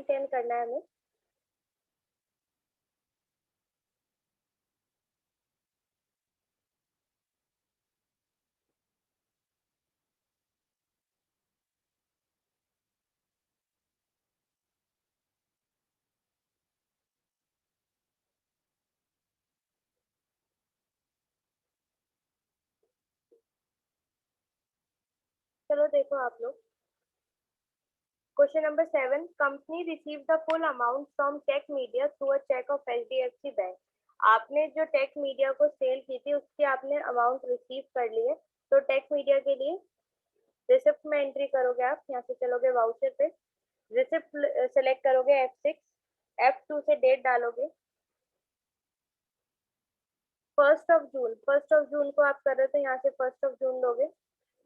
Maintain करना है हमें। चलो देखो आप लोग, question number 7, company receive the full amount from Tech Media through a cheque of HDFC bank. आपने जो टेक मीडिया को सेल की थी उसकी आपने अमाउंट रिसीव कर ली है, तो टेक मीडिया के लिए रिसिप्ट में एंट्री करोगे। आप यहाँ से चलोगे वाउचर पे, रिसिप्ट सेलेक्ट करोगे F6, F2 से डेट डालोगे 1 जून। 1 जून को आप कर रहे थे, यहाँ से 1 जून लोगे।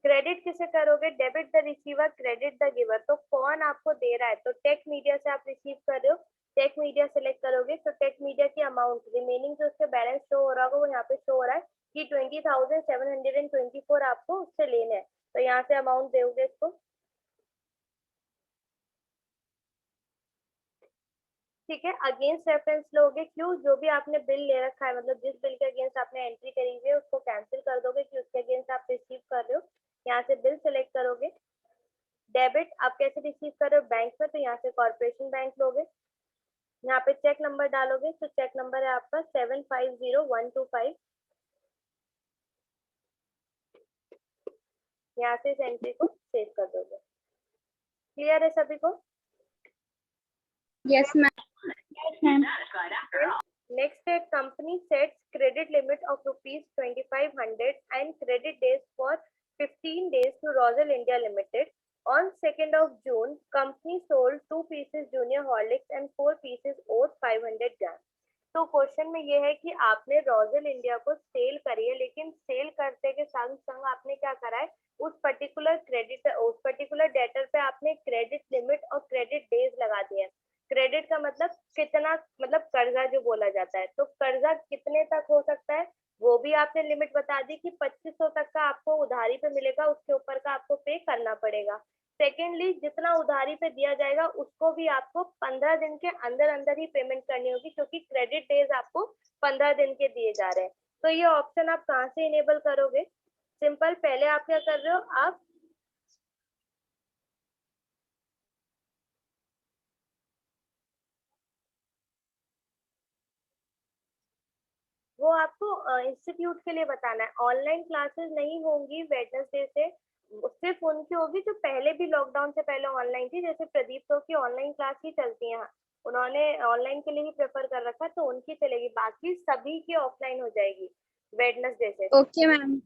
क्रेडिट किसे करोगे? Debit the receiver, credit the giver. तो कौन आपको दे रहा है? तो टेक मीडिया से आप रिसीव कर रहे हो, टेक मीडिया सेलेक्ट करोगे। तो टेक मीडिया की अमाउंट रिमेनिंग जो उसके बैलेंस शो हो रहा होगा वो यहाँ पे शो हो रहा है कि 20,724 आपको उससे लेने हैं। तो यहाँ से अमाउंट दोगे इसको, ठीक है। अगेंस्ट रेफरेंस लोगे, क्यों? जो भी आपने बिल ले रखा है, मतलब जिस बिल के अगेंस्ट आपने एंट्री करी हुई है उसको कैंसिल कर दोगे कि उसके अगेंस्ट आप रिसीव कर रहे हो। यहाँ से बिल सेलेक्ट करोगे। डेबिट आप कैसे रिसीव कर रहे हो? बैंक में, तो यहाँ से कॉर्पोरेशन बैंक लोगे। यहाँ पे चेक नंबर डालोगे, तो चेक नंबर है आपका 750125। यहाँ से इस एंट्री को सेव कर दोगे। क्लियर है सभी को? Yes ma'am. नेक्स्ट है, company sets credit limit of ₹2500 and credit days for 15 days to Rosal India Limited. On 2nd of June, company sold 2 pieces Junior Horlicks and 4 pieces oats 500 grams. तो question में ये है कि आपने Rosel India को cell करी है, लेकिन सेल करते के संग संग आपने क्या करा है, उस पर्टिकुलर डेटर पे आपने क्रेडिट लिमिट और क्रेडिट डेज लगा दिए हैं। क्रेडिट का मतलब कितना, मतलब कर्जा जो बोला जाता है, तो कर्जा कितने तक हो सकता है वो भी आपने लिमिट बता दी कि 2500 तक का आपको उधारी पे मिलेगा, उसके ऊपर का आपको पे करना पड़ेगा। सेकेंडली, जितना उधारी पे दिया जाएगा उसको भी आपको 15 दिन के अंदर अंदर ही पेमेंट करनी होगी, क्योंकि क्रेडिट डेज आपको 15 दिन के दिए जा रहे हैं। तो ये ऑप्शन आप कहाँ से इनेबल करोगे? सिंपल, पहले आप क्या कर रहे हो, आप वो आपको इंस्टीट्यूट के लिए बताना है। ऑनलाइन क्लासेस नहीं होंगी वेडनेसडे से, सिर्फ उनकी होगी जो पहले भी लॉकडाउन से पहले ऑनलाइन थी। जैसे प्रदीप तो की ऑनलाइन क्लास ही चलती है, उन्होंने ऑनलाइन के लिए ही प्रेफर कर रखा, तो उनकी चलेगी। बाकी सभी की ऑफलाइन हो जाएगी वेडनेसडे से। Okay ma'am.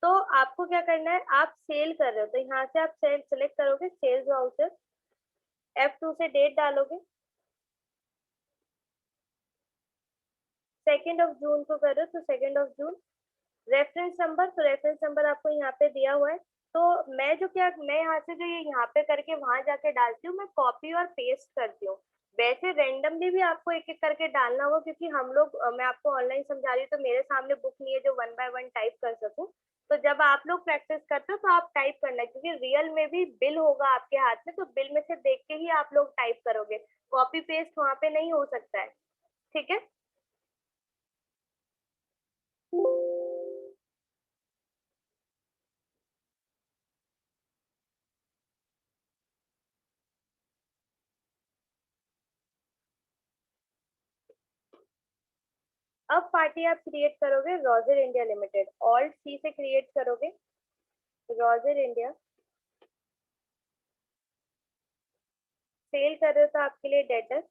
तो आपको क्या करना है, आप सेल कर रहे हो तो यहाँ से आप सेल सेलेक्ट करोगे, सेल्स वाउचर। F2 से डेट डालोगे, 2 को कर रहे हो तो 2 जून। रेफरेंस नंबर, तो रेफरेंस नंबर आपको यहाँ पे दिया हुआ है। तो मैं यहाँ से जो ये यहाँ पे करके वहां जाके डालती हूँ, मैं कॉपी और पेस्ट करती हूँ। वैसे रेंडमली भी आपको एक एक करके डालना होगा, क्योंकि हम लोग मैं आपको ऑनलाइन समझा रही हूँ तो मेरे सामने बुक नहीं है जो 1 by 1 टाइप कर सकूँ। तो जब आप लोग प्रैक्टिस करते हो तो आप टाइप करना, क्योंकि रियल में भी बिल होगा आपके हाथ में, तो बिल में से देख के ही आप लोग टाइप करोगे। कॉपी पेस्ट वहां पे नहीं हो सकता है, ठीक है। अब पार्टी आप क्रिएट करोगे Roger India Limited, alt C से क्रिएट करोगे रोजर इंडिया। सेल कर रहे हो तो आपके लिए डेटर।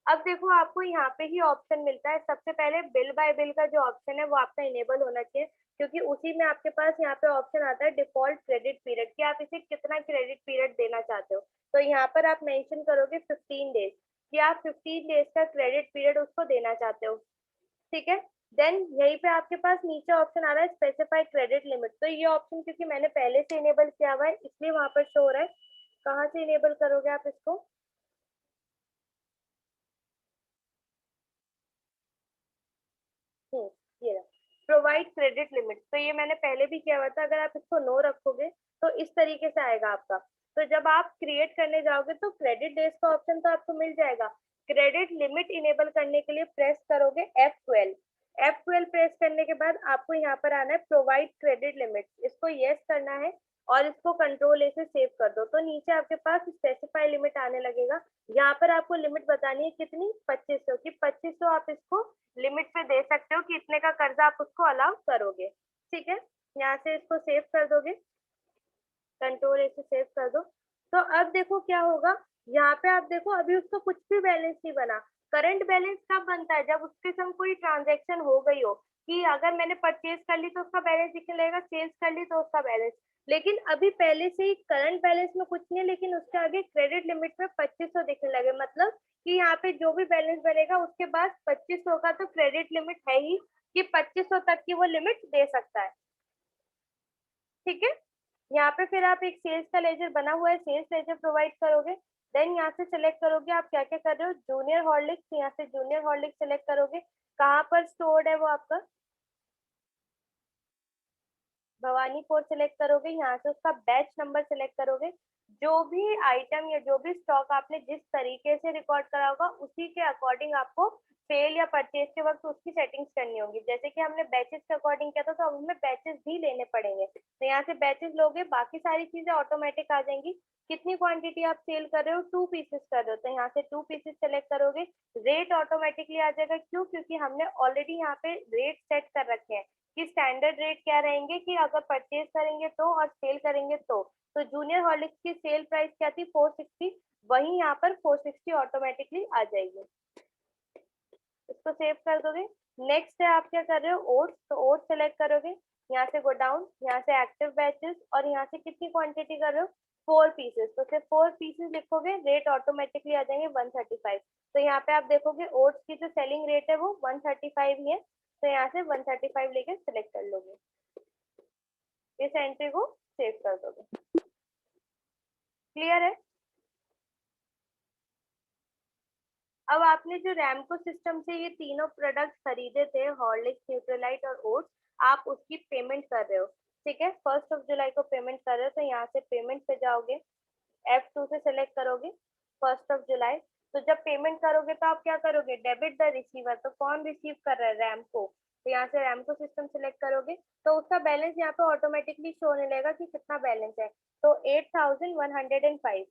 अब देखो, आपको यहाँ पे ही ऑप्शन मिलता है। सबसे पहले बिल बाय बिल का जो ऑप्शन है वो आपका इनेबल होना चाहिए, क्योंकि उसी में आपके पास यहाँ पे ऑप्शन आता है डिफॉल्ट क्रेडिट पीरियड, कि आप इसे कितना क्रेडिट पीरियड देना चाहते हो। तो यहाँ पर आप मेंशन करोगे 15 डेज, कि आप 15 डेज का क्रेडिट पीरियड उसको देना चाहते हो, ठीक है। देन यहीं पे आपके पास नीचे ऑप्शन आ रहा है स्पेसिफाई क्रेडिट लिमिट। तो ये ऑप्शन क्योंकि मैंने पहले से इनेबल किया हुआ है इसलिए वहां पर शो हो रहा है। कहाँ से इनेबल करोगे आप इसको? ये प्रोवाइड क्रेडिट लिमिट, तो ये मैंने पहले भी किया हुआ था, अगर आप इसको नो रखोगे तो इस तरीके से आएगा आपका। तो जब आप क्रिएट करने जाओगे तो क्रेडिट डेज का ऑप्शन तो आपको मिल जाएगा, क्रेडिट लिमिट इनेबल करने के लिए प्रेस करोगे F12। F12 प्रेस करने के बाद आपको यहाँ पर आना है प्रोवाइड क्रेडिट लिमिट, इसको यस करना है और इसको कंट्रोल ए से सेव कर दो। तो नीचे आपके पास स्पेसिफाई लिमिट आने लगेगा, यहाँ पर आपको लिमिट बतानी है कितनी, 2500 की। 2500 आप इसको लिमिट पे दे सकते हो कि इतने का कर्जा आप उसको अलाउ करोगे। ठीक है, यहाँ से इसको सेव कर दोगे, कंट्रोल ए से सेव कर दो। तो अब देखो क्या होगा, यहाँ पे आप देखो अभी उसको कुछ भी बैलेंस नहीं बना। करंट बैलेंस कब बनता है, जब उसके संग कोई ट्रांजेक्शन हो गई हो, कि अगर मैंने परचेज कर ली तो उसका बैलेंस दिखने लगेगा, सेल्स कर ली तो उसका बैलेंस। लेकिन अभी पहले से ही करंट बैलेंस में कुछ नहीं है, लेकिन उसके आगे क्रेडिट लिमिट में 2500 दिखने लगे, मतलब कि यहाँ पे जो भी बैलेंस बनेगा उसके बाद 2500 का तो क्रेडिट लिमिट है ही, कि 2500 तक की वो लिमिट दे सकता है। ठीक है, यहाँ पे फिर आप एक सेल्स का लेजर बना हुआ है, सेल्स लेजर प्रोवाइड करोगे। देन यहाँ से सिलेक्ट करोगे आप क्या क्या कर रहे हो, जूनियर हॉर्लिक्स, यहाँ से जूनियर हॉर्लिक्स सिलेक्ट करोगे। कहाँ पर स्टोर्ड है वो आपका, भवानीपुर सिलेक्ट करोगे, यहाँ से उसका बैच नंबर सिलेक्ट करोगे। जो भी आइटम या जो भी स्टॉक आपने जिस तरीके से रिकॉर्ड करा होगा उसी के अकॉर्डिंग आपको सेल या परचेज के वक्त उसकी सेटिंग्स करनी होगी। जैसे कि हमने बैचेस के अकॉर्डिंग किया था, तो अब हमें बैचेस भी लेने पड़ेंगे। तो यहाँ से बैचेस लोगे, बाकी सारी चीजें ऑटोमेटिक आ जाएंगी। कितनी क्वांटिटी आप सेल कर रहे हो, 2 पीसेस कर रहे हो, तो यहाँ से 2 पीसेस सेलेक्ट करोगे। रेट ऑटोमेटिकली आ जाएगा, क्यों, क्योंकि हमने ऑलरेडी यहाँ पे रेट सेट कर रखे हैं कि स्टैंडर्ड रेट क्या रहेंगे, कि अगर परचेज करेंगे तो और सेल करेंगे तो जूनियर हॉर्लिक्स की सेल प्राइस क्या थी, 460, वही यहाँ पर 460 ऑटोमेटिकली आ जाएगी। इसको सेव कर दोगे। नेक्स्ट है आप क्या कर रहे हो, ओट्स, तो ओट्स सेलेक्ट करोगे, यहाँ से गो डाउन, यहाँ से एक्टिव बैचेस, और यहाँ से कितनी क्वांटिटी कर रहे हो, 4 पीसेस, तो सिर्फ 4 पीसेस लिखोगे, रेट ऑटोमेटिकली आ जाएंगे 135। तो यहाँ पे आप देखोगे ओट्स की जो सेलिंग रेट है वो 135 ही है, तो यहाँ से 135 लेके सिलेक्ट कर लोगे, इस एंट्री को सेव कर दोगे। क्लियर है। अब आपने जो रैमको सिस्टम से ये तीनों प्रोडक्ट खरीदे थे, हॉर्लिक्स, न्यूट्रलाइट और ओट्स, आप उसकी पेमेंट कर रहे हो। ठीक है, 1 जुलाई को पेमेंट कर रहे हो, तो यहाँ से पेमेंट पे जाओगे, F2 से सेलेक्ट करोगे 1 जुलाई। तो जब पेमेंट करोगे तो आप क्या करोगे, डेबिट द रिसीवर, तो कौन रिसीव कर रहा है, रैमको, तो यहाँ से रैमको सिस्टम सेलेक्ट करोगे, तो उसका बैलेंस यहाँ पे ऑटोमेटिकली शो होने लगेगा कि कितना बैलेंस है, तो 8105।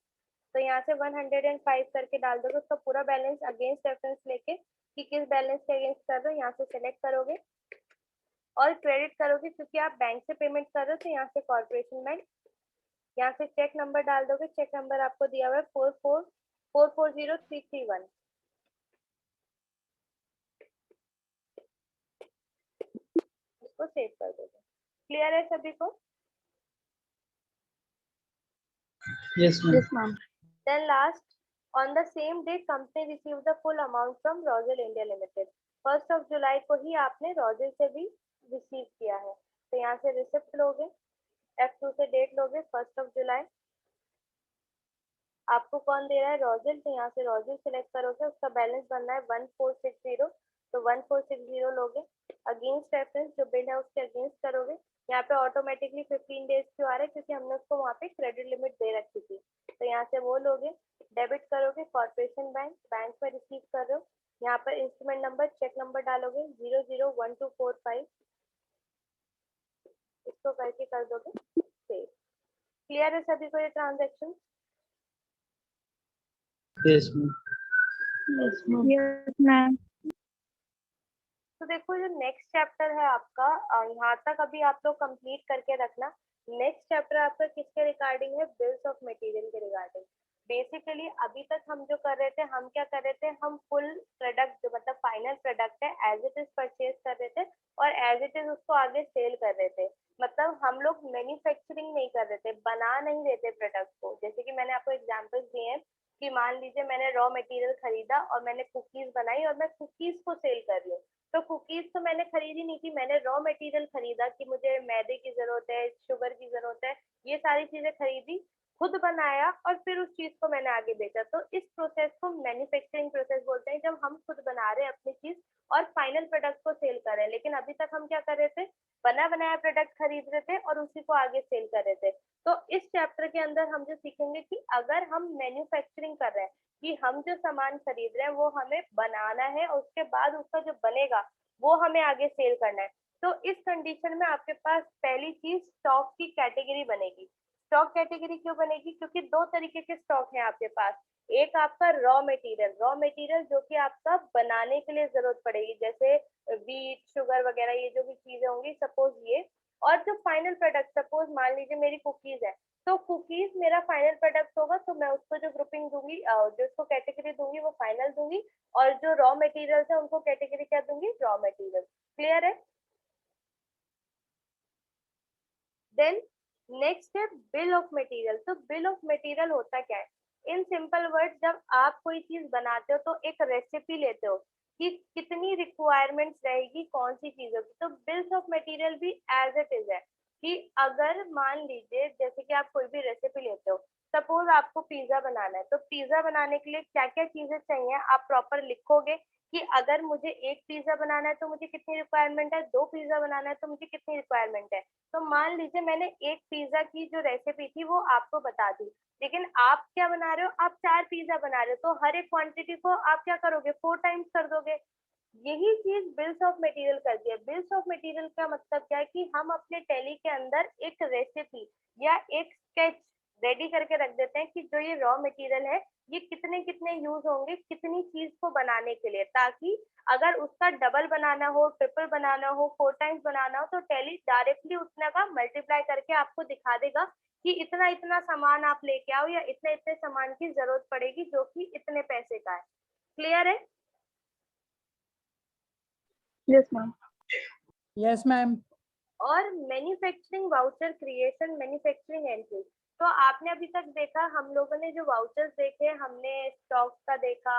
तो यहाँ से 105 करके डाल दोगे, उसका पूरा बैलेंस अगेंस्ट रेफरेंस लेके कि किस बैलेंस के अगेंस्ट कर रहे हो, यहाँ से सेलेक्ट करोगे और क्रेडिट करोगे, क्योंकि आप बैंक से पेमेंट कर रहे हो, तो यहाँ से कॉर्पोरेशन बैंक, यहाँ से चेक नंबर डाल दोगे। चेक नंबर आपको दिया हुआ है 44403331। इसको सेव कर दोगे। क्लियर है सभी को। Yes, ma'am. Then last, on the same day, company received the full amount from Rosal India Limited. 1 जुलाई को ही आपने रोजेल से भी रिसीव किया है, तो यहाँ से रिसिप्ट लोगे, F2 से डेट लोगे 1 जुलाई। आपको कौन दे रहा है, रोजेल, तो यहाँ से रोजेल सिलेक्ट करोगे, उसका बैलेंस बनना है 1460, तो 1460 लोगे। अगेंस्ट रेफरेंस जो बिल है उसके अगेंस्ट करोगे। यहाँ पे ऑटोमेटिकली 15 डेज क्यों आ रहा है, क्योंकि हमने उसको वहाँ पे क्रेडिट लिमिट दे रखी थी, तो यहाँ से वो लोगे। डेबिट करोगे, कॉर्पोरेशन बैंक, बैंक में रिसीव कर रहे हो, यहाँ पर इंस्ट्रूमेंट नंबर, चेक नंबर डालोगे 001245, इसको करके कर दोगे सेव। क्लियर है सभी को ये transaction. Yes, ma'am. Yes, ma'am. तो देखो जो नेक्स्ट चैप्टर है आपका, यहाँ तक अभी आप लोग कंप्लीट करके रखना। नेक्स्ट चैप्टर आपका किसके रिगार्डिंग है, बिल्स ऑफ मटेरियल के रिगार्डिंग। बेसिकली अभी तक हम जो कर रहे थे, हम क्या कर रहे थे, हम फुल प्रोडक्ट जो मतलब फाइनल प्रोडक्ट है एज इट इज परचेज कर रहे थे और एज इट इज उसको आगे सेल कर रहे थे। मतलब हम लोग मैन्युफैक्चरिंग नहीं कर रहे थे, बना नहीं रहे थे प्रोडक्ट को। जैसे कि मैंने आपको एग्जांपल्स दिए हैं कि मान लीजिए मैंने रॉ मटेरियल खरीदा और मैंने कुकीज बनाई और मैं कुकीज को सेल कर रही हूँ, तो कुकीज तो मैंने खरीदी नहीं थी, मैंने रॉ मटेरियल खरीदा कि मुझे मैदे की जरूरत है, शुगर की जरूरत है, ये सारी चीजें खरीदी, खुद बनाया और फिर उस चीज को मैंने आगे बेचा। तो इस प्रोसेस को मैन्युफैक्चरिंग प्रोसेस बोलते हैं, जब हम खुद बना रहे हैं अपनी चीज और फाइनल प्रोडक्ट को सेल कर रहे हैं। लेकिन अभी तक हम क्या कर रहे थे, बना बनाया प्रोडक्ट खरीद रहे थे और उसी को आगे सेल कर रहे थे। तो इस चैप्टर के अंदर हम जो सीखेंगे कि अगर हम मैन्युफैक्चरिंग कर रहे हैं, कि हम जो सामान खरीद रहे हैं वो हमें बनाना है और उसके बाद उसका जो बनेगा वो हमें आगे सेल करना है। तो इस कंडीशन में आपके पास पहली चीज स्टॉक की कैटेगरी बनेगी। स्टॉक कैटेगरी क्यों बनेगी, क्योंकि दो तरीके के स्टॉक हैं आपके पास। एक आपका रॉ मटेरियल जो कि आपका बनाने के लिए जरूरत पड़ेगी, जैसे बीट, शुगर वगैरह ये जो भी चीजें होंगी सपोज ये। और जो फाइनल प्रोडक्ट, सपोज मान लीजिए मेरी कुकीज है, तो कुकीज मेरा फाइनल प्रोडक्ट होगा, तो मैं उसको जो ग्रुपिंग दूंगी, जो उसको कैटेगरी दूंगी वो फाइनल दूंगी। और जो रॉ मटेरियल्स है उनको कैटेगरी क्या दूंगी, रॉ मटेरियल। क्लियर है? देन नेक्स्ट है बिल ऑफ मटेरियल। तो बिल ऑफ मटेरियल होता क्या है? इन सिंपल वर्ड, जब आप कोई चीज बनाते हो तो एक रेसिपी लेते हो कि कितनी रिक्वायरमेंट्स रहेगी कौन सी चीजों की। तो बिल्स ऑफ मटेरियल भी एज इट इज है कि अगर मान लीजिए जैसे कि आप कोई भी रेसिपी लेते हो, सपोज आपको पिज्जा बनाना है, तो पिज्जा बनाने के लिए क्या क्या चीजें चाहिए आप प्रॉपर लिखोगे कि अगर मुझे एक पिज्जा बनाना है तो मुझे कितनी रिक्वायरमेंट है, दो पिज्जा बनाना है तो मुझे कितनी रिक्वायरमेंट है। तो मान लीजिए मैंने एक पिज्जा की जो रेसिपी थी वो आपको बता दी, लेकिन आप क्या बना रहे हो, आप 4 पिज्जा बना रहे हो, तो हर एक क्वांटिटी को आप क्या करोगे, 4 टाइम्स कर दोगे। यही चीज बिल्स ऑफ मटेरियल करती है। बिल्स ऑफ मटेरियल का मतलब क्या है कि हम अपने टैली के अंदर एक रेसिपी या एक स्केच रेडी करके रख देते हैं कि जो ये रॉ मटेरियल है ये कितने कितने यूज होंगे कितनी चीज को बनाने के लिए, ताकि अगर उसका डबल बनाना हो, ट्रिपल बनाना हो, 4 टाइम्स बनाना हो, तो टैली डायरेक्टली उतना का मल्टीप्लाई करके आपको दिखा देगा कि इतना इतना सामान आप लेके आओ या इतने इतने सामान की जरूरत पड़ेगी जो कि इतने पैसे का है। क्लियर है? Yes, ma'am. Yes, ma'am. और manufacturing voucher creation, manufacturing entry. तो आपने अभी तक देखा, हम लोगों ने जो वाउचर्स देखे, हमने स्टॉक का देखा,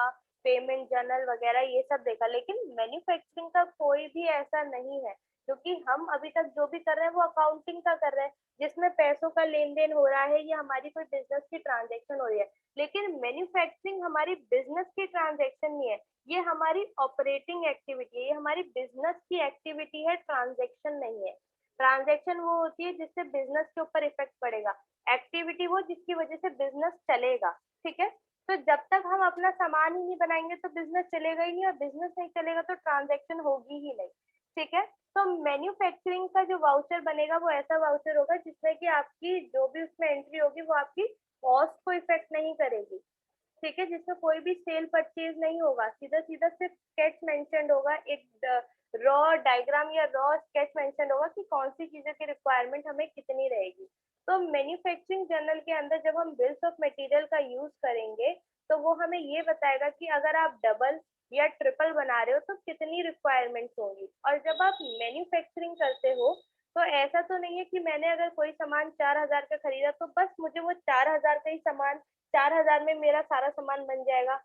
पेमेंट जर्नल वगैरह ये सब देखा, लेकिन मैन्युफैक्चरिंग का कोई भी ऐसा नहीं है, क्योंकि हम अभी तक जो भी कर रहे हैं वो अकाउंटिंग का कर रहे हैं, जिसमें पैसों का लेन देन हो रहा है या हमारी कोई बिजनेस की ट्रांजेक्शन हो रही है। लेकिन मैन्युफैक्चरिंग हमारी बिजनेस की ट्रांजेक्शन नहीं है, ये हमारी ऑपरेटिंग एक्टिविटी है, ये हमारी बिजनेस की एक्टिविटी है, ट्रांजेक्शन नहीं है। ट्रांजैक्शन वो होती है जिससे बिजनेस के ऊपर इफेक्ट पड़ेगा, एक्टिविटी वो जिसकी वजह से बिजनेस चलेगा। ठीक है? तो जब तक हम अपना सामान ही नहीं बनाएंगे तो बिजनेस चलेगा ही नहीं, और बिजनेस नहीं चलेगा तो ट्रांजैक्शन होगी ही नहीं। ठीक है? तो मैन्युफैक्चरिंग का जो वाउचर बनेगा वो ऐसा वाउचर होगा जिसमें कि आपकी जो भी उसमें एंट्री होगी वो आपकी कॉस्ट को इफेक्ट नहीं करेगी। ठीक है? जिसमें कोई भी सेल परचेज नहीं होगा, सीधा सीधा सिर्फ स्केच मेंशन्ड होगा, एक रॉ डायग्राम या रॉ स्केच मेंशन होगा कि कौन सी चीजों की रिक्वायरमेंट हमें कितनी रहेगी। तो मैन्युफैक्चरिंग जर्नल के अंदर जब हम बिल्स ऑफ मटेरियल का यूज करेंगे तो वो हमें ये बताएगा कि अगर आप डबल या ट्रिपल बना रहे हो तो कितनी रिक्वायरमेंट्स होंगी। और जब आप मैन्युफैक्चरिंग करते हो तो ऐसा तो नहीं है कि मैंने अगर कोई सामान 4,000 का खरीदा तो बस मुझे वो 4,000 का ही सामान, 4,000 में मेरा सारा सामान बन जाएगा।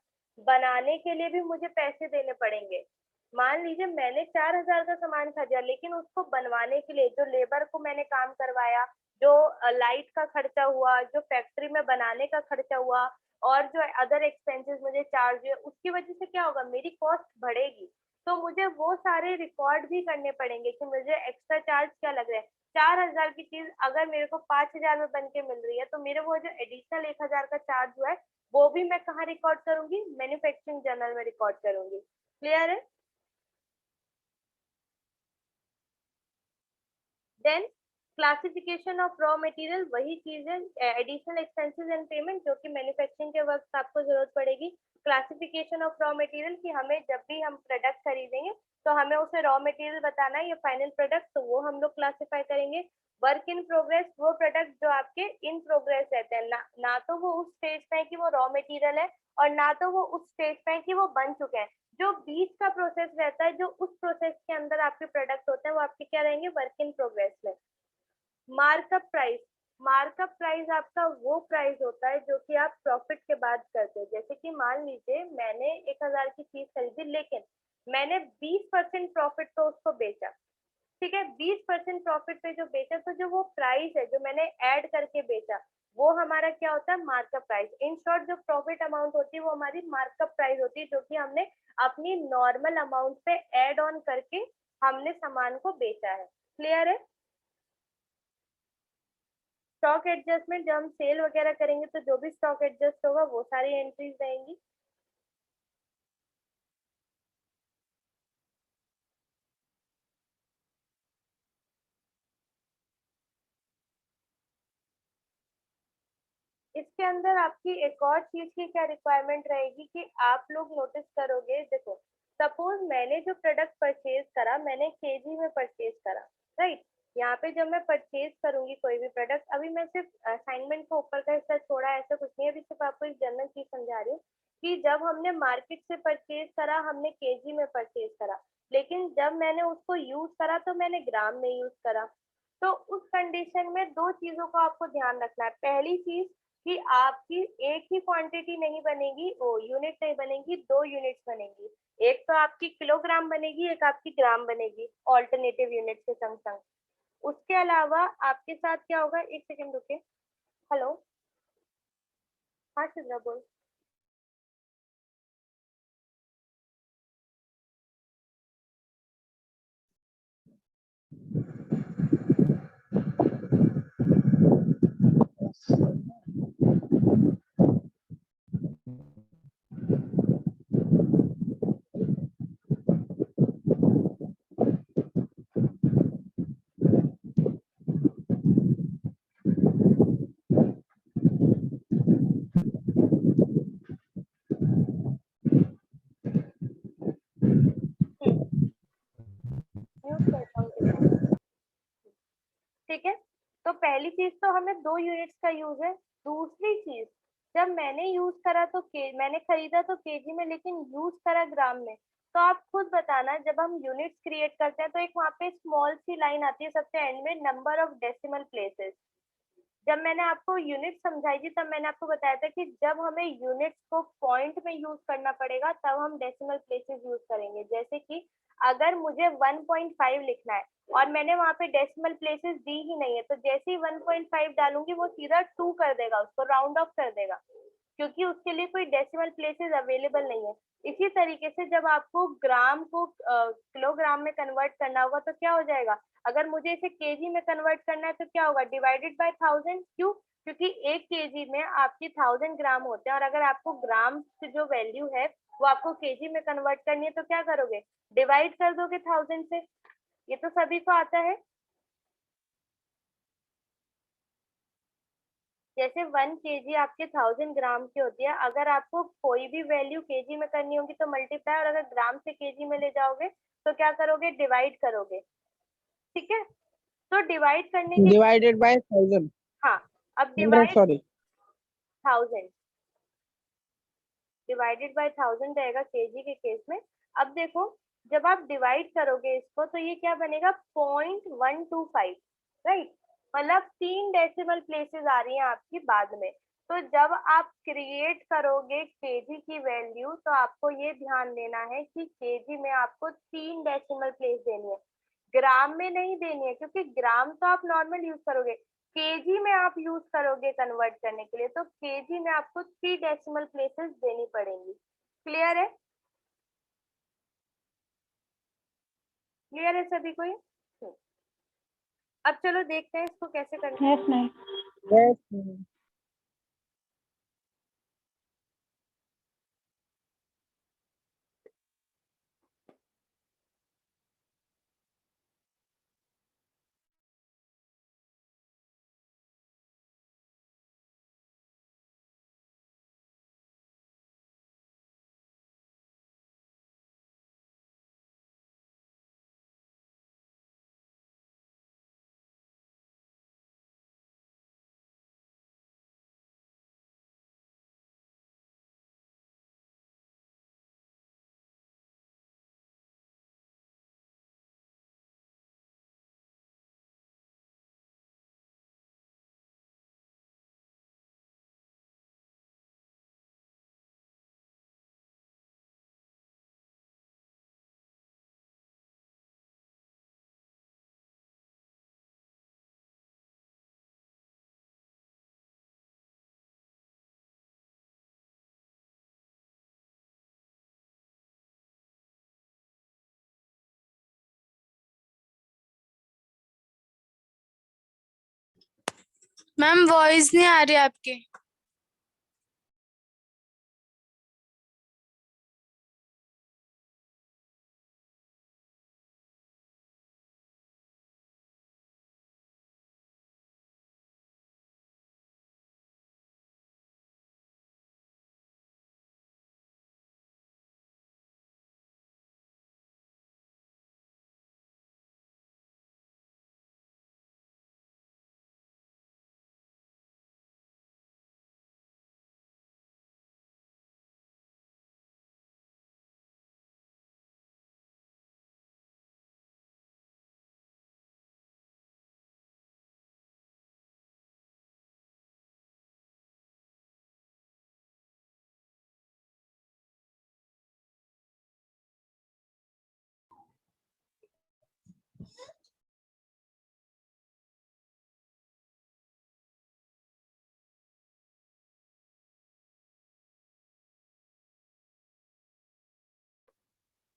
बनाने के लिए भी मुझे पैसे देने पड़ेंगे। मान लीजिए मैंने 4,000 का सामान खरीदा, लेकिन उसको बनवाने के लिए जो लेबर को मैंने काम करवाया, जो लाइट का खर्चा हुआ, जो फैक्ट्री में बनाने का खर्चा हुआ, और जो अदर एक्सपेंसेस मुझे चार्ज हुए, उसकी वजह से क्या होगा, मेरी कॉस्ट बढ़ेगी। तो मुझे वो सारे रिकॉर्ड भी करने पड़ेंगे कि मुझे एक्स्ट्रा चार्ज क्या लग रहा है। 4,000 की चीज अगर मेरे को 5,000 में बन के मिल रही है तो मेरे वो जो एडिशनल 1,000 का चार्ज हुआ है वो भी मैं कहाँ रिकॉर्ड करूंगी, मैन्युफैक्चरिंग जर्नल में रिकॉर्ड करूंगी। क्लियर है? Then classification of raw material, वही चीज है, एडिशनल एक्सपेंसेस एंड पेमेंट जो कि मैन्युफैक्चरिंग के वक्त आपको जरूरत पड़ेगी। क्लासिफिकेशन ऑफ रॉ मटेरियल कि हमें जब भी हम प्रोडक्ट खरीदेंगे तो हमें उसे रॉ मटेरियल बताना है या फाइनल प्रोडक्ट, तो वो हम लोग क्लासिफाई करेंगे। वर्क इन प्रोग्रेस, वो प्रोडक्ट जो आपके इन प्रोग्रेस रहते हैं, ना तो वो उस स्टेज पे है कि वो रॉ मटेरियल है और ना तो वो उस स्टेज पे है कि वो बन चुके हैं। जो बीच का प्रोसेस रहता है, जो उस प्रोसेस के अंदर आपके प्रोडक्ट होते हैं, वो आपके क्या रहेंगे, वर्क इन प्रोग्रेस में। मार्कअप प्राइस, मार्कअप प्राइस आपका वो प्राइस होता है जो कि आप प्रॉफिट के बाद करते हो। जैसे कि मान लीजिए मैंने 1,000 की चीज खरीदी, लेकिन मैंने 20% प्रॉफिट तो उसको बेचा। ठीक है? 20% प्रॉफिट पे जो बेचा, तो जो वो प्राइस है जो मैंने ऐड करके बेचा वो हमारा क्या होता है, मार्कअप प्राइस। इन शॉर्ट जो प्रॉफिट अमाउंट होती है वो हमारी मार्कअप प्राइस होती है, जो कि हमने अपनी नॉर्मल अमाउंट पे ऐड ऑन करके हमने सामान को बेचा है। क्लियर है? स्टॉक एडजस्टमेंट जब हम सेल वगैरह करेंगे तो जो भी स्टॉक एडजस्ट होगा वो सारी एंट्रीज रहेंगी। इसके अंदर आपकी एक और चीज की क्या रिक्वायरमेंट रहेगी कि आप लोग नोटिस करोगे, देखो सपोज मैंने जो प्रोडक्ट परचेज करा, मैंने केजी में परचेज करा, राइट। यहाँ पे जब मैं परचेज करूंगी कोई भी प्रोडक्ट, अभी मैं सिर्फ असाइनमेंट को ऊपर का हिस्सा छोड़ा, ऐसा कुछ नहीं है, अभी सिर्फ आपको एक जनरल चीज समझा रही हूँ कि जब हमने मार्केट से परचेज करा, हमने केजी में परचेज करा, लेकिन जब मैंने उसको यूज करा तो मैंने ग्राम में यूज करा। तो उस कंडीशन में दो चीजों का आपको ध्यान रखना है। पहली चीज कि आपकी एक ही क्वांटिटी नहीं बनेगी, वो यूनिट नहीं बनेगी, दो यूनिट्स बनेगी। एक तो आपकी किलोग्राम बनेगी, एक आपकी ग्राम बनेगी, ऑल्टरनेटिव यूनिट के संग संग। उसके अलावा आपके साथ क्या होगा, एक सेकेंड रुके। हेलो, हाँ शिद्रा बोल। म्यूट करता हूँ किसी। ठीक है, तो पहली चीज तो हमें दो यूनिट्स का यूज है। दूसरी चीज, जब मैंने यूज करा तो मैंने खरीदा तो केजी में, लेकिन यूज करा ग्राम में। तो आप खुद बताना, जब हम यूनिट्स क्रिएट करते हैं तो एक वहाँ पे स्मॉल सी लाइन आती है सबसे एंड में, नंबर ऑफ डेसिमल प्लेसेस। जब मैंने आपको यूनिट समझाई थी तब मैंने आपको बताया था कि जब हमें यूनिट्स को पॉइंट में यूज करना पड़ेगा तब हम डेसिमल प्लेसेस यूज करेंगे। जैसे कि अगर मुझे 1.5 लिखना है और मैंने वहां पे डेसिमल प्लेसेस दी ही नहीं है, तो जैसे ही 1.5 डालूंगी वो सीधा 2 कर देगा, उसको राउंड ऑफ कर देगा, क्योंकि उसके लिए कोई डेसिमल प्लेसेस अवेलेबल नहीं है। इसी तरीके से जब आपको ग्राम को किलोग्राम में कन्वर्ट करना होगा तो क्या हो जाएगा, अगर मुझे इसे केजी में कन्वर्ट करना है तो क्या होगा, डिवाइडेड बाय 1000। क्यों? क्योंकि एक केजी में आपकी 1000 ग्राम होते हैं, और अगर आपको ग्राम से जो वैल्यू है वो आपको केजी में कन्वर्ट करनी है तो क्या करोगे, डिवाइड कर दोगे 1000 से। ये तो सभी को आता है। जैसे 1 केजी आपके 1000 ग्राम की होती है, अगर आपको कोई भी वैल्यू केजी में करनी होगी तो मल्टीप्लाई, और अगर ग्राम से केजी में ले जाओगे तो क्या करोगे, डिवाइड करोगे। ठीक है, तो डिवाइड करने के, divided by 1000 हाँ, अब 100 डिवाइड sorry 1000 डिवाइडेड बाय 1000 रहेगा केजी के केस में। अब देखो, जब आप डिवाइड करोगे इसको तो ये क्या बनेगा, 0.125, राइट। मतलब 3 डेसिमल प्लेसेस आ रही हैं आपकी बाद में। तो जब आप क्रिएट करोगे केजी की वैल्यू तो आपको ये ध्यान देना है कि केजी में आपको 3 डेसिमल प्लेस देनी है, ग्राम में नहीं देनी है, क्योंकि ग्राम तो आप नॉर्मल यूज करोगे, केजी में आप यूज करोगे कन्वर्ट करने के लिए, तो केजी में आपको 3 डेसिमल प्लेसेस देनी पड़ेंगी। क्लियर है? क्लियर है सभी को ये? अब चलो देखते हैं इसको कैसे करना है। Yes, ma'am. yes ma'am voice नहीं आ रही आपकी।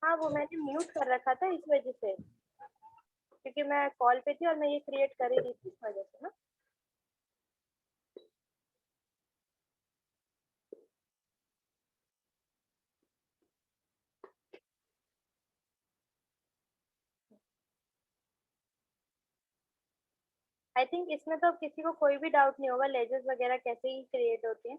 हाँ, वो मैंने म्यूट कर रखा था इस वजह से, क्योंकि मैं कॉल पे थी और मैं ये क्रिएट कर ही रही थी इस वजह से ना। आई थिंक इसमें तो अब किसी को कोई भी डाउट नहीं होगा लेजर्स वगैरह कैसे ही क्रिएट होते हैं।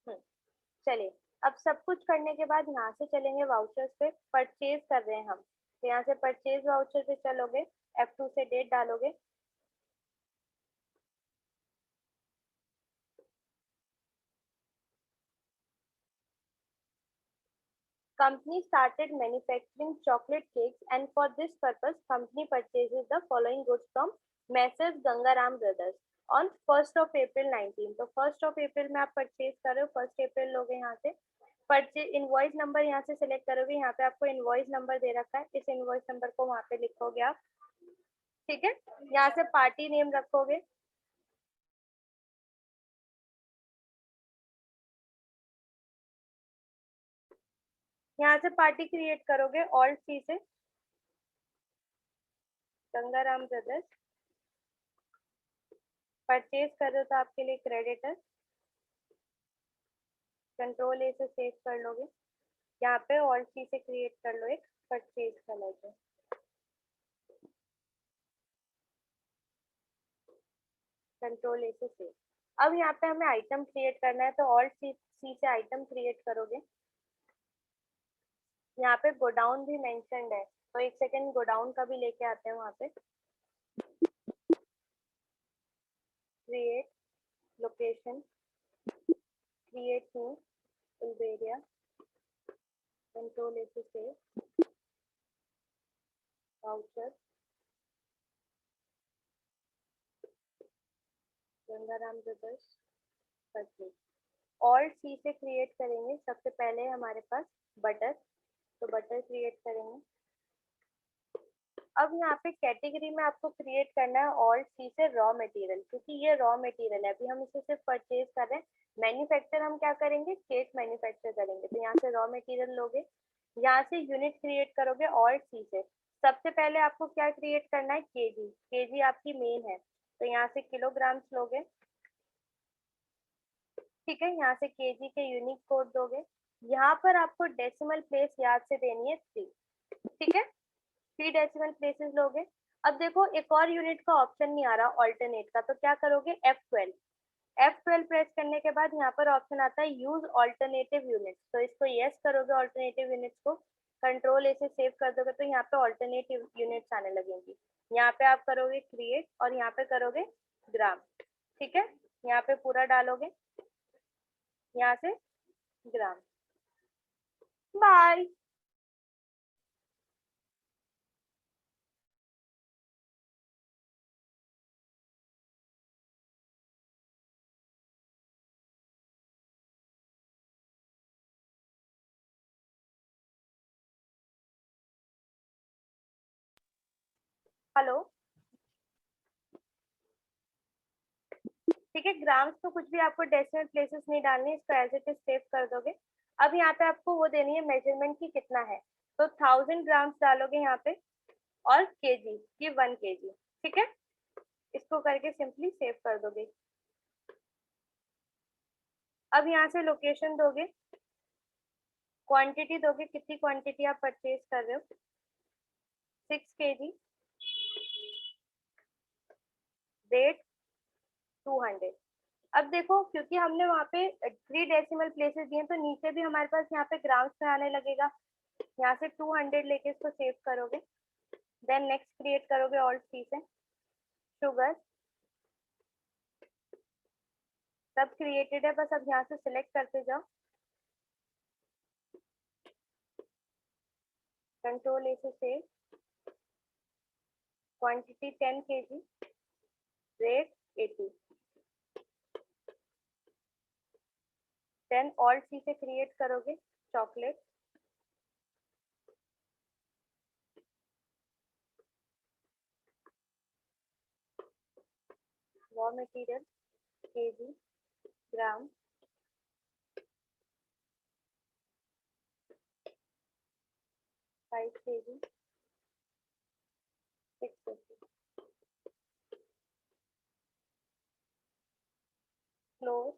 हम्म, चलिए, अब सब कुछ करने के बाद यहाँ से चलेंगे वाउचर्स पे। परचेज कर रहे हैं हम, तो यहाँ से परचेज वाउचर पे चलोगे, F2 से डेट डालोगे। Company started manufacturing chocolate cakes, and for this purpose, company purchases the following goods from Messrs Gangaram Brothers on 1st of April 19। तो 1st of April में आप परचेज कर रहे हो, 1st April लोगे यहाँ से। परचेज इनवॉइस नंबर यहाँ से सिलेक्ट करोगे, यहाँ पे आपको इनवॉइस नंबर दे रखा है, इस इनवॉइस नंबर को वहाँ पे लिखोगे आप। ठीक है, यहाँ से पार्टी नेम रखोगे। यहाँ से पार्टी क्रिएट करोगे ऑल्ट सी से, गंगाराम ब्रदर्स। परचेज कर रहे हो तो आपके लिए क्रेडिटर, कंट्रोल ए से सेव कर लोगे। यहाँ पे ऑल्ट सी से क्रिएट कर लो एक परचेज का लेजर, कंट्रोल ए से सेव। अब यहाँ पे हमें आइटम क्रिएट करना है, तो ऑल्ट सी से आइटम क्रिएट करोगे। यहाँ पे गोडाउन भी मेंशन्ड है, तो एक सेकेंड गोडाउन का भी लेके आते हैं वहाँ पे। Create location, create new Bulgaria, control A से save, voucher Gangaram brothers, purchase. Alt C से क्रिएट करेंगे सबसे पहले हमारे पास बटर, तो बटर क्रिएट करेंगे। अब यहाँ पे कैटेगरी में आपको क्रिएट करना है ऑल्ट सी से रॉ मटेरियल, क्योंकि ये रॉ मटेरियल है, अभी हम इसे सिर्फ परचेज कर रहे हैं। मैन्युफैक्चर हम क्या करेंगे, केक मैन्युफैक्चर करेंगे, तो यहाँ से रॉ मटेरियल लोगे। यहाँ से यूनिट क्रिएट करोगे ऑल्ट सी से। सबसे पहले आपको क्या क्रिएट करना है, केजी, केजी आपकी मेन है, तो यहाँ से किलोग्राम्स लोगे। ठीक है, यहाँ से केजी के यूनिक कोड दोगे। यहाँ पर आपको डेसिमल प्लेस याद से देनी है 3। ठीक है, 3 डेसिमल प्लेसेस लोगे। अब देखो एक और यूनिट का ऑप्शन नहीं आ रहा ऑल्टरनेट का, तो क्या करोगे, F12। F12 प्रेस करने के बाद यहाँ पर ऑप्शन आता है यूज ऑल्टरनेटिव यूनिट्स, तो इसको यस करोगे ऑल्टरनेटिव यूनिट्स को। कंट्रोल ए से सेव कर दोगे तो यहाँ पे ऑल्टरनेटिव यूनिट्स आने लगेंगी। यहाँ पे आप करोगे क्रिएट और यहाँ पे करोगे ग्राम। ठीक है, यहाँ पे पूरा डालोगे, यहाँ से ग्राम। बाय। हेलो। ठीक है, ग्राम्स तो कुछ भी आपको डेसिमल प्लेसेस नहीं डालनी, इसको एज इट इज सेव कर दोगे। अब यहाँ पे आपको वो देनी है मेजरमेंट की कितना है, तो 1000 ग्राम्स डालोगे यहाँ पे, और केजी की 1 kg। ठीक है, इसको करके सिंपली सेव कर दोगे। अब यहाँ से लोकेशन दोगे, क्वांटिटी दोगे, कितनी क्वांटिटी आप परचेज कर रहे हो, 6 kg, रेट 200। अब देखो, क्योंकि हमने वहाँ पे 3 डेसिमल प्लेसेस दिए तो नीचे भी हमारे पास यहाँ पे ग्राम्स में आने लगेगा। यहाँ से 200 लेके इसको सेव करोगे, देन नेक्स्ट क्रिएट करोगे ऑल्ट सी से, शुगर सब क्रिएटेड है, बस अब यहाँ से सिलेक्ट करते जाओ, कंट्रोल ए से save, quantity 10 kg, rate 80, then alt C से क्रिएट करोगे chocolate, raw material kg, gram, 5 kg, 650, flour,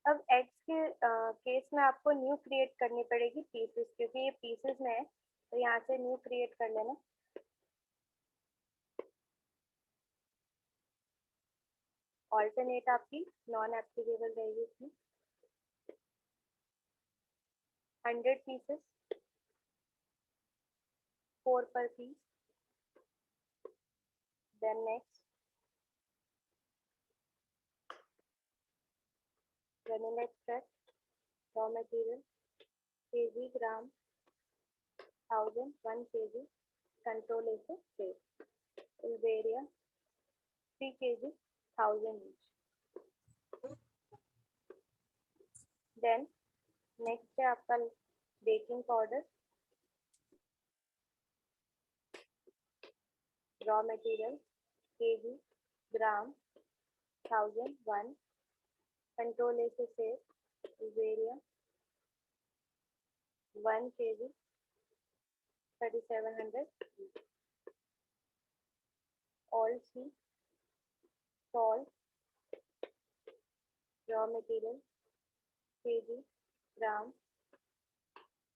अब एग्स के केस में आपको न्यू क्रिएट करनी पड़ेगी पीसेस, क्योंकि ये पीसेस में है, तो यहाँ से न्यू क्रिएट कर लेना। ऑल्टरनेट आपकी नॉन एप्लीकेबल रहेगी इसमें। 100 pieces, 4 per piece, then next vanilla extract, raw material kg, gram, 1000, 1 kg, control A से save, Bulgaria 3 kg, 1000 each। Then next है आपका baking powder, raw material kg, gram, 1000, 1, control A से save, Bulgaria 1 kg, 3700, alt C, salt, raw material kg, gram,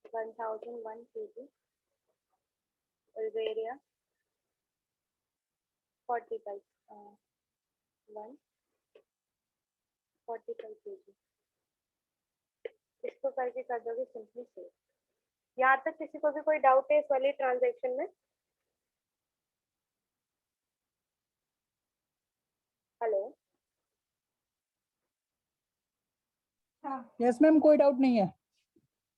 1001 kg, Bulgaria 45, 1, 45 kg। इसको करके कर दोगे simply save. यहाँ तक किसी को भी कोई डाउट है इस वाली ट्रांजैक्शन में? हेलो, यस मैम, कोई डाउट नहीं है।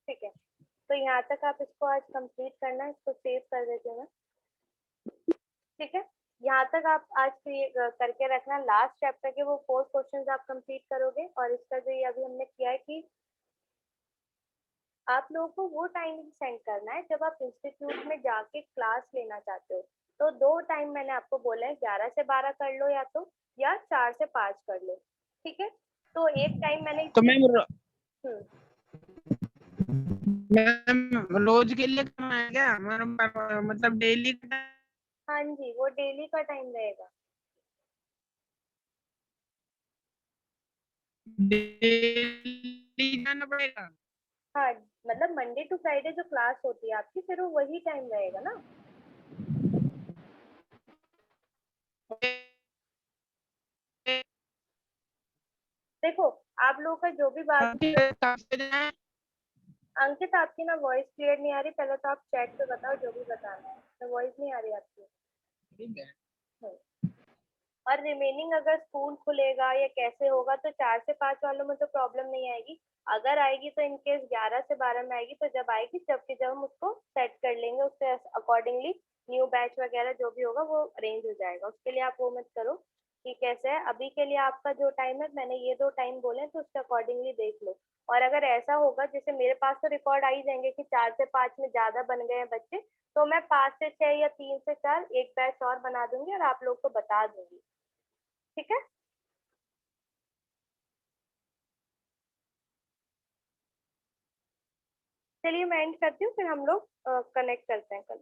ठीक है, तो यहाँ तक आप इसको आज कंप्लीट करना, इसको सेव कर देते हैं। ठीक है, यहाँ तक आप आज करके रखना। लास्ट चैप्टर के वो 4 क्वेश्चंस आप कंप्लीट करोगे, और इसका जो ये अभी हमने किया है कि आप लोगों को वो टाइमिंग सेंड करना है जब आप इंस्टीट्यूट में जाके क्लास लेना चाहते हो। तो 2 टाइम मैंने आपको बोला है, 11 से 12 कर लो, या तो या 4 से 5 कर लो। ठीक है, तो एक टाइम मैंने तो मैम हम्म, मैम रोज के लिए करना है क्या, मतलब डेली हाँ जी, वो डेली का टाइम रहेगा। डेली जाना पड़ेगा? हाँ, मतलब मंडे टू फ्राइडे जो क्लास होती है आपकी, फिर वो वही टाइम रहेगा ना। देखो आप लोगों का जो भी बात, कब से जाए? अंकित आपकी ना वॉइस क्लियर नहीं आ रही, पहले तो आप चैट पे बताओ जो भी बताना है, तो वॉइस नहीं आ रही आपकी। और रिमेनिंग अगर स्कूल खुलेगा या कैसे होगा तो 4 से 5 वालों में तो प्रॉब्लम नहीं आएगी। अगर आएगी तो इनकेस 11 से 12 में आएगी, तो जब आएगी जब हम उसको सेट कर लेंगे, उसके अकॉर्डिंगली न्यू बैच वगैरह जो भी होगा वो अरेंज हो जाएगा। उसके लिए आप वो मत करो कि कैसे है। अभी के लिए आपका जो टाइम है, मैंने ये 2 टाइम बोले हैं, तो उसके अकॉर्डिंगली देख लो। और अगर ऐसा होगा, जैसे मेरे पास तो रिकॉर्ड आ ही जाएंगे कि 4 से 5 में ज्यादा बन गए हैं बच्चे, तो मैं 5 से 6 या 3 से 4 एक बैच और बना दूंगी और आप लोग को बता दूंगी। ठीक है। चलिए मैं एंड करती हूँ, फिर हम लोग कनेक्ट करते हैं कल।